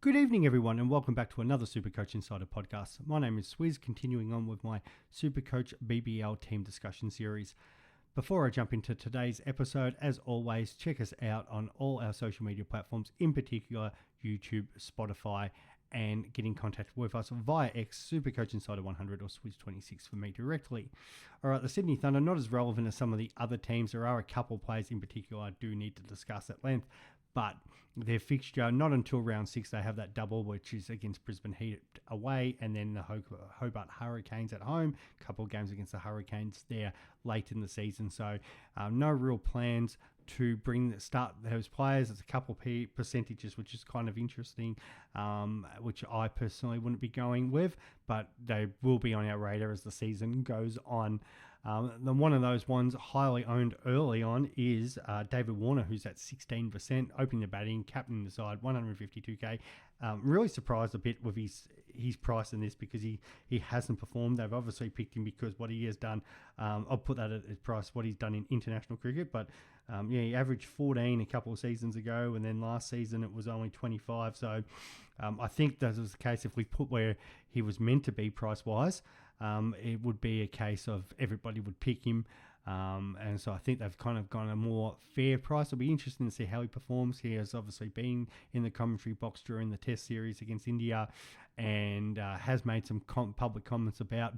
Good evening, everyone, and welcome back to another Supercoach Insider podcast. My name is Swizz, continuing on with my Supercoach BBL team discussion series. Before I jump into today's episode, as always, check us out on all our social media platforms, in particular YouTube, Spotify, and get in contact with us via X, Supercoach Insider 100 or Swizz26 for me directly. All right, the Sydney Thunder, not as relevant as some of the other teams. There are a couple players in particular I do need to discuss at length, but their fixture, not until round 6, they have that double, which is against Brisbane Heat away, and then the Hobart Hurricanes at home. A couple of games against the Hurricanes there late in the season. So no real plans to start those players. It's a couple percentages, which is kind of interesting, which I personally wouldn't be going with, but they will be on our radar as the season goes on. Then one of those ones highly owned early on is David Warner, who's at 16%, opening the batting, captaining the side, 152k. Really surprised a bit with his price in this because he hasn't performed. They've obviously picked him because what he has done. I'll put that at his price, what he's done in international cricket, but he averaged 14 a couple of seasons ago, and then last season it was only 25. So I think that was the case. If we put where he was meant to be price-wise, it would be a case of everybody would pick him. And so I think they've kind of gone a more fair price. It'll be interesting to see how he performs. He has obviously been in the commentary box during the test series against India and has made some public comments about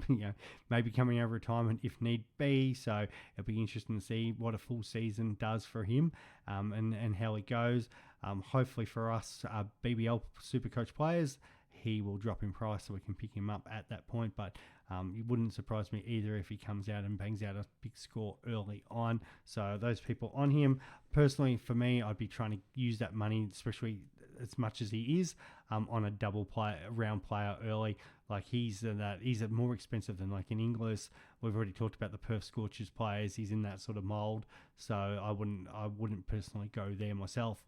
maybe coming out of retirement if need be. So it'll be interesting to see what a full season does for him and how it goes. Hopefully for us BBL Supercoach players, he will drop in price so we can pick him up at that point. But it wouldn't surprise me either if he comes out and bangs out a big score early on. So those people on him, personally for me, I'd be trying to use that money, especially as much as he is, on a double round player early. Like he's more expensive than like in Inglis. We've already talked about the Perth Scorchers players. He's in that sort of mold. So I wouldn't personally go there myself.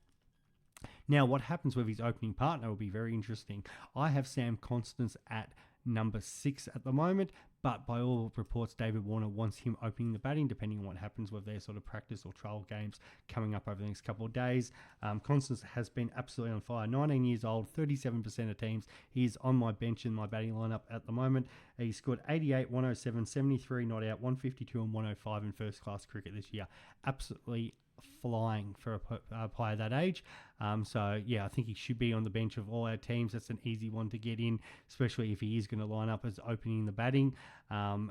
Now, what happens with his opening partner will be very interesting. I have Sam Constance at number 6 at the moment, but by all reports, David Warner wants him opening the batting, depending on what happens with their sort of practice or trial games coming up over the next couple of days. Constance has been absolutely on fire. 19 years old, 37% of teams. He is on my bench in my batting lineup at the moment. He scored 88, 107, 73 not out, 152 and 105 in first-class cricket this year. Absolutely flying for a player that age. So yeah, I think he should be on the bench of all our teams. That's an easy one to get in, especially if he is going to line up as opening the batting. And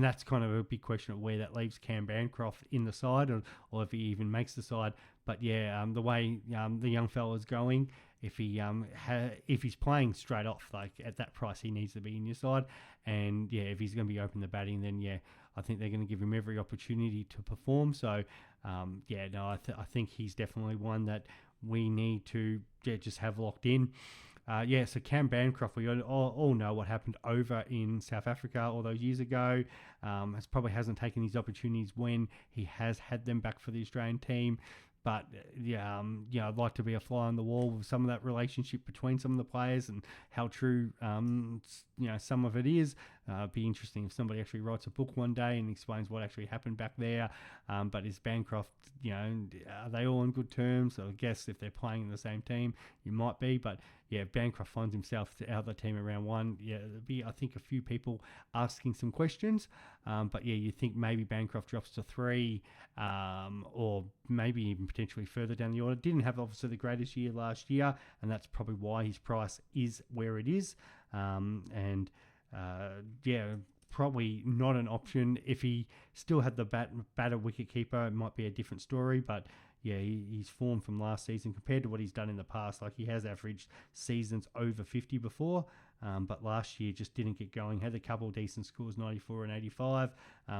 that's kind of a big question of where that leaves Cam Bancroft in the side, or if he even makes the side. But yeah, the way the young fella is going, if he's playing straight off, like at that price, he needs to be in your side. And yeah, if he's going to be opening the batting, then yeah, I think they're going to give him every opportunity to perform. So I think he's definitely one that we need to just have locked in. So Cam Bancroft, we all know what happened over in South Africa all those years ago. Probably hasn't taken these opportunities when he has had them back for the Australian team. But I'd like to be a fly on the wall with some of that relationship between some of the players and how true, some of it is. It'd be interesting if somebody actually writes a book one day and explains what actually happened back there. But is Bancroft, are they all on good terms? So I guess if they're playing in the same team, you might be. But yeah, Bancroft finds himself out of the team in round 1. Yeah, there'll be, I think, a few people asking some questions. But yeah, you think maybe Bancroft drops to 3, or maybe even potentially further down the order. Didn't have obviously the greatest year last year, and that's probably why his price is where it is. Probably not an option. If he still had the batter wicket keeper, it might be a different story. But yeah, his form from last season compared to what he's done in the past, like he has averaged seasons over 50 before, but last year just didn't get going. Had a couple of decent scores, 94 and 85,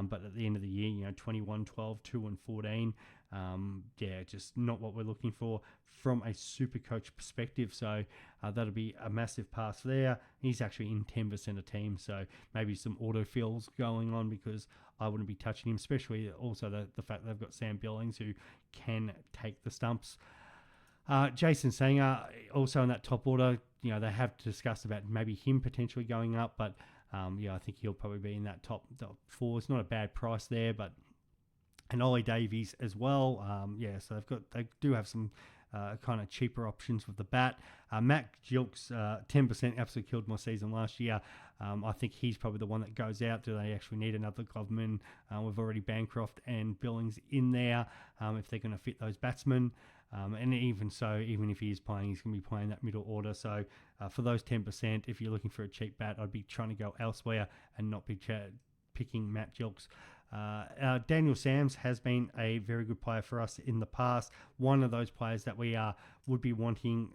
but at the end of the year, 21, 12, 2 and 14. Just not what we're looking for from a super coach perspective. So that'll be a massive pass there. He's actually in 10% of teams, so maybe some autofills going on because I wouldn't be touching him, especially also the fact they've got Sam Billings who can take the stumps. Jason Sanger also in that top order. They have discussed about maybe him potentially going up, but I think he'll probably be in that top 4. It's not a bad price there, but and Ollie Davies as well. So they do have some kind of cheaper options with the bat. Matt Gilks, 10% absolutely killed my season last year. I think he's probably the one that goes out. Do they actually need another Gloveman? We've already Bancroft and Billings in there if they're going to fit those batsmen. And even so, even if he is playing, he's going to be playing that middle order. So for those 10%, if you're looking for a cheap bat, I'd be trying to go elsewhere and not be picking Matt Gilks. Daniel Sams has been a very good player for us in the past. One of those players that we would be wanting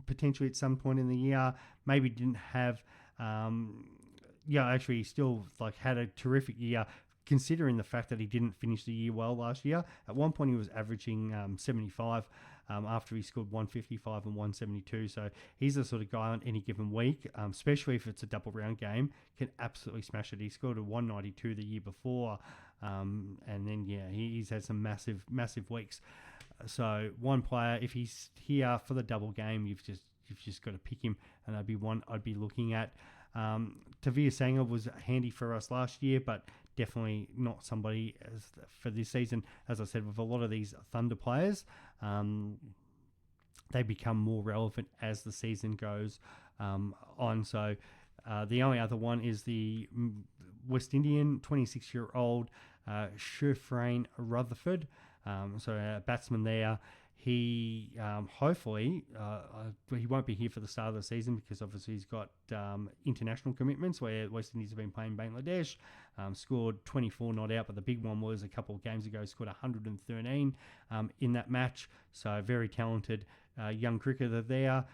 potentially at some point in the year. Maybe didn't have, actually still had a terrific year, considering the fact that he didn't finish the year well last year. At one point, he was averaging 75 after he scored 155 and 172. So he's the sort of guy on any given week, especially if it's a double round game, can absolutely smash it. He scored a 192 the year before. And then, he's had some massive weeks. So one player, if he's here for the double game, you've just got to pick him, and that'd be one I'd be looking at. Tavir Sanger was handy for us last year, but definitely not somebody for this season. As I said, with a lot of these Thunder players, they become more relevant as the season goes on. So the only other one is the West Indian 26-year-old Shufrain Rutherford. So a batsman there. He hopefully he won't be here for the start of the season because obviously he's got international commitments where West Indies have been playing Bangladesh. Scored 24 not out, but the big one was a couple of games ago. Scored 113 in that match. So very talented young cricketer there.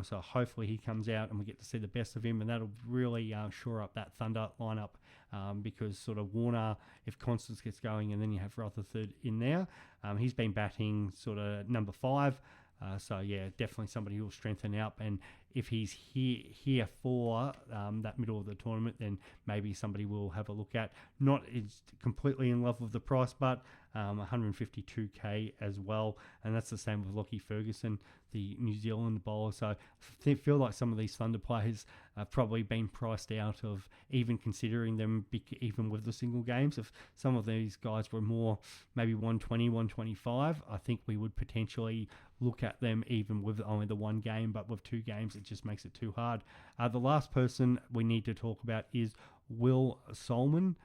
So hopefully he comes out and we get to see the best of him, and that'll really shore up that Thunder lineup because sort of Warner, if Constance gets going, and then you have Rutherford in there. He's been batting sort of number 5. So definitely somebody who will strengthen up. And if he's here for that middle of the tournament, then maybe somebody will have a look at. Not completely in love with the price, but 152k as well. And that's the same with Lockie Ferguson, the New Zealand bowler. So I feel like some of these Thunder players have probably been priced out of even considering them, even with the single games. If some of these guys were more maybe 120, 125, I think we would potentially look at them even with only the one game, but with 2 games, it just makes it too hard. The last person we need to talk about is Will Solomon.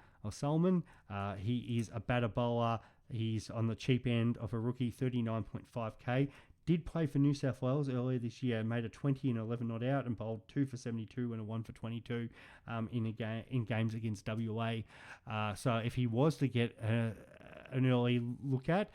He is a batter bowler. He's on the cheap end of a rookie, 39.5k. Did play for New South Wales earlier this year, made a 20 and 11 not out, and bowled 2 for 72 and a 1 for 22 in games against WA. So if he was to get an early look at,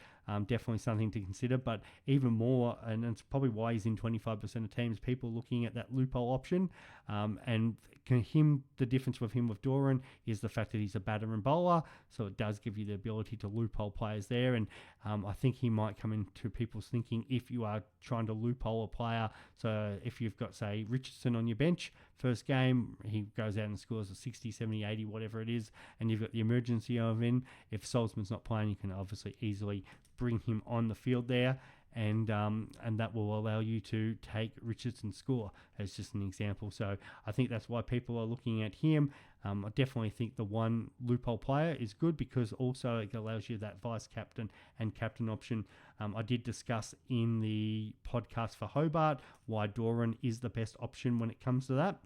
definitely something to consider. But even more, and it's probably why he's in 25% of teams, people looking at that loophole option. And the difference with him with Doran is the fact that he's a batter and bowler, so it does give you the ability to loophole players there. And I think he might come into people's thinking if you are trying to loophole a player. So if you've got, say, Richardson on your bench, first game, he goes out and scores a 60, 70, 80, whatever it is, and you've got the emergency of him. If Salzman's not playing, you can obviously easily bring him on the field there, and that will allow you to take Richardson's score as just an example. So I think that's why people are looking at him. I definitely think the one loophole player is good because also it allows you that vice captain and captain option. I did discuss in the podcast for Hobart why Doran is the best option when it comes to that,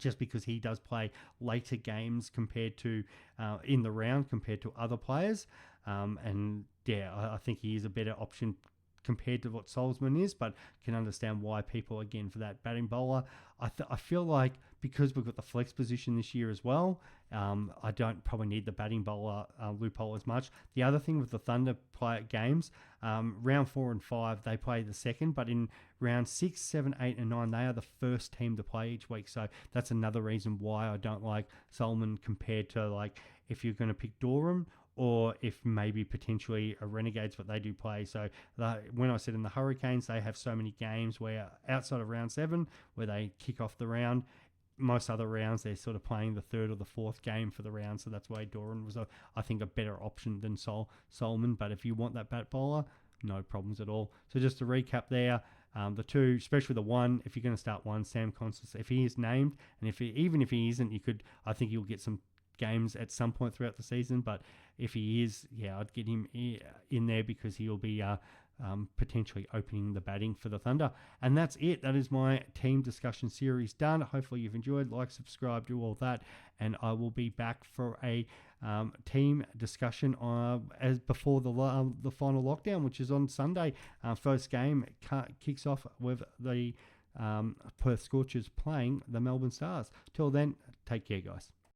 just because he does play later games compared to in the round compared to other players. I think he is a better option compared to what Salzman is, but can understand why people, again, for that batting bowler. I feel like because we've got the flex position this year as well, I don't probably need the batting bowler loophole as much. The other thing with the Thunder games, round 4 and 5, they play the second, but in round 6, 7, 8, and 9, they are the first team to play each week. So that's another reason why I don't like Solomon compared to, like, if you're going to pick Durham, or if maybe potentially a Renegades, but they do play. So when I said in the Hurricanes, they have so many games where outside of round 7, where they kick off the round, most other rounds, they're sort of playing the 3rd or the 4th game for the round. So that's why Doran was, I think, a better option than Solomon. But if you want that bat bowler, no problems at all. So just to recap there, the 2, especially the 1, if you're going to start 1, Sam Constance, if he is named, and even if he isn't, I think you'll get some games at some point throughout the season. But if he is, I'd get him in there because he'll be potentially opening the batting for the Thunder. And that's it. That is my team discussion series done. Hopefully you've enjoyed. Like, subscribe, do all that. And I will be back for a team discussion as before the final lockdown, which is on Sunday. First game kicks off with the Perth Scorchers playing the Melbourne Stars. Till then, take care, guys.